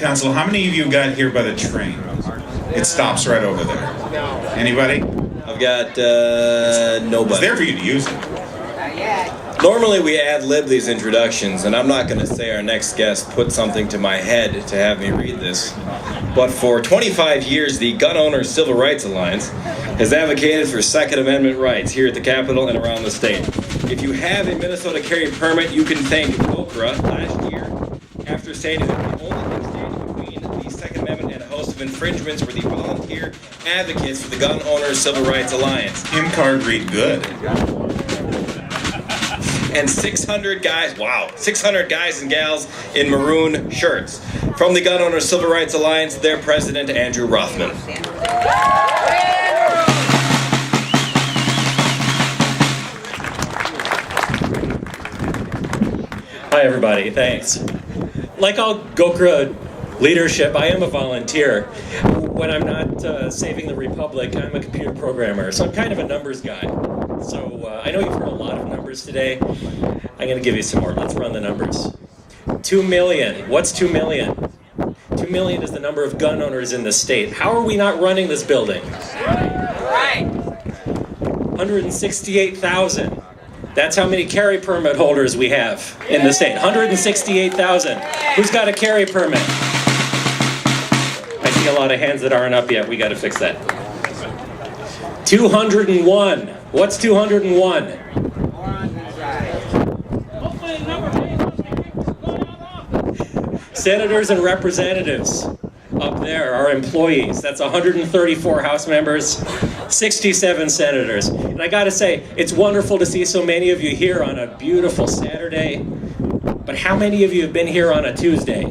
Council, how many of you got here by the train? It stops right over there. Anybody? I've got nobody. It's there for you to use it. Normally we ad-lib these introductions, and I'm not going to say our next guest put something to my head to have me read this. But for 25 years, the Gun Owners Civil Rights Alliance has advocated for Second Amendment rights here at the Capitol and around the state. If you have a Minnesota carry permit, you can thank Okra last year after stating that the only thing standing between the Second Amendment and a host of infringements were the volunteer advocates for the Gun Owners Civil Rights Alliance. In-card read good. And 600 guys, wow, 600 guys and gals in maroon shirts. From the Gun Owners Civil Rights Alliance, their president, Andrew Rothman. Hi everybody, thanks. Like all Gokra leadership, I am a volunteer. When I'm not saving the Republic, I'm a computer programmer, so I'm kind of a numbers guy. So I know you've heard a lot of numbers today. I'm going to give you some more. Let's run the numbers. 2 million. What's 2 million? 2 million is the number of gun owners in the state. How are we not running this building? Right. 168,000. That's how many carry permit holders we have in the state. 168,000. Who's got a carry permit? I see a lot of hands that aren't up yet. We got to fix that. 201. What's 201? Senators and representatives up there are employees. That's 134 House members, 67 senators. And I gotta say, it's wonderful to see so many of you here on a beautiful Saturday. But how many of you have been here on a Tuesday?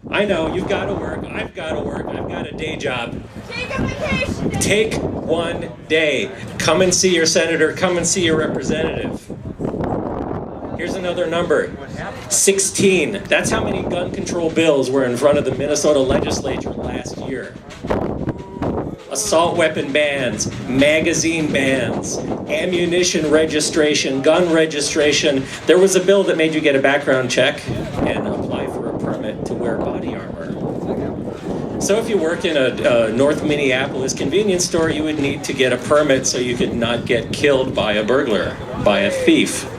I know, you've got to work, I've got to work, I've got a day job. Take a vacation. Take one day. Come and see your senator, come and see your representative. Here's another number, 16. That's how many gun control bills were in front of the Minnesota legislature last year. Assault weapon bans, magazine bans, ammunition registration, gun registration. There was a bill that made you get a background check and apply for a permit to wear body armor. So if you work in a North Minneapolis convenience store, you would need to get a permit so you could not get killed by a burglar, by a thief.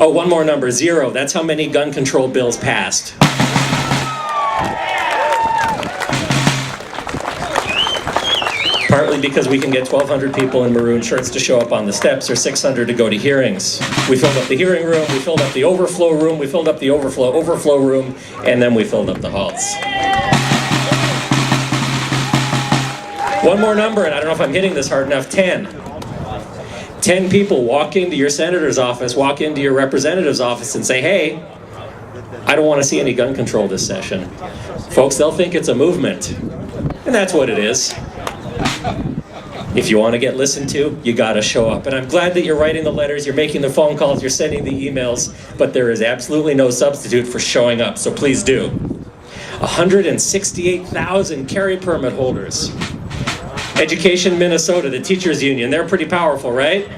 Oh, one more number, 0. That's how many gun control bills passed. Partly because we can get 1,200 people in maroon shirts to show up on the steps, or 600 to go to hearings. We filled up the hearing room, we filled up the overflow room, we filled up the overflow room, and then we filled up the halls. One more number, and I don't know if I'm hitting this hard enough, 10. 10 people walk into your senator's office, walk into your representative's office and say, hey, I don't want to see any gun control this session. Folks, they'll think it's a movement. And that's what it is. If you want to get listened to, you got to show up. And I'm glad that you're writing the letters, you're making the phone calls, you're sending the emails, but there is absolutely no substitute for showing up, so please do. 168,000 carry permit holders. Education Minnesota, the teachers union, they're pretty powerful, right?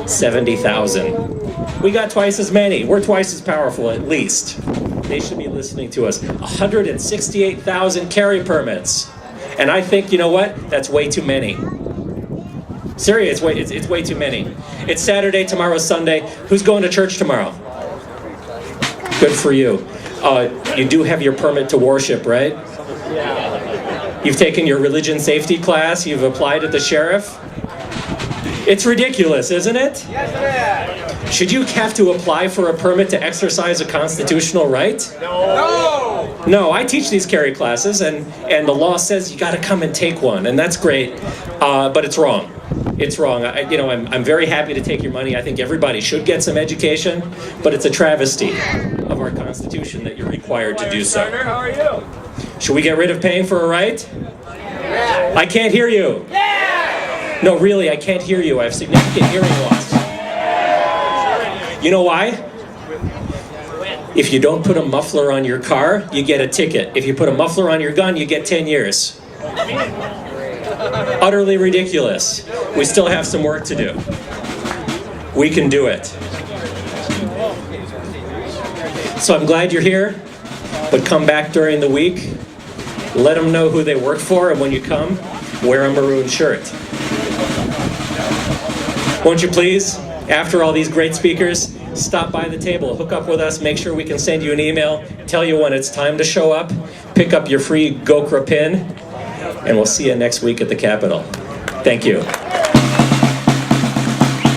70,000. We got twice as many. We're twice as powerful, at least. They should be listening to us. 168,000 carry permits. And I think, you know what? That's way too many. Serious, it's way too many. It's Saturday, tomorrow's Sunday. Who's going to church tomorrow? Good for you. You do have your permit to worship, right? You've taken your religion safety class, you've applied at the sheriff. It's ridiculous, isn't it? Yes, it is. Should you have to apply for a permit to exercise a constitutional right? No. No, I teach these carry classes, and the law says you got to come and take one, and that's great, but it's wrong. It's wrong. I'm very happy to take your money. I think everybody should get some education, but it's a travesty of our Constitution that you're required to do so. How are you? Should we get rid of paying for a right? Yeah. I can't hear you. Yeah. No, really, I can't hear you. I have significant hearing loss. You know why? If you don't put a muffler on your car, you get a ticket. If you put a muffler on your gun, you get 10 years. Utterly ridiculous. We still have some work to do. We can do it. So I'm glad you're here, but come back during the week. Let them know who they work for, and when you come, wear a maroon shirt. Won't you please, after all these great speakers, stop by the table, hook up with us, make sure we can send you an email, tell you when it's time to show up, pick up your free Gokra pin, and we'll see you next week at the Capitol. Thank you.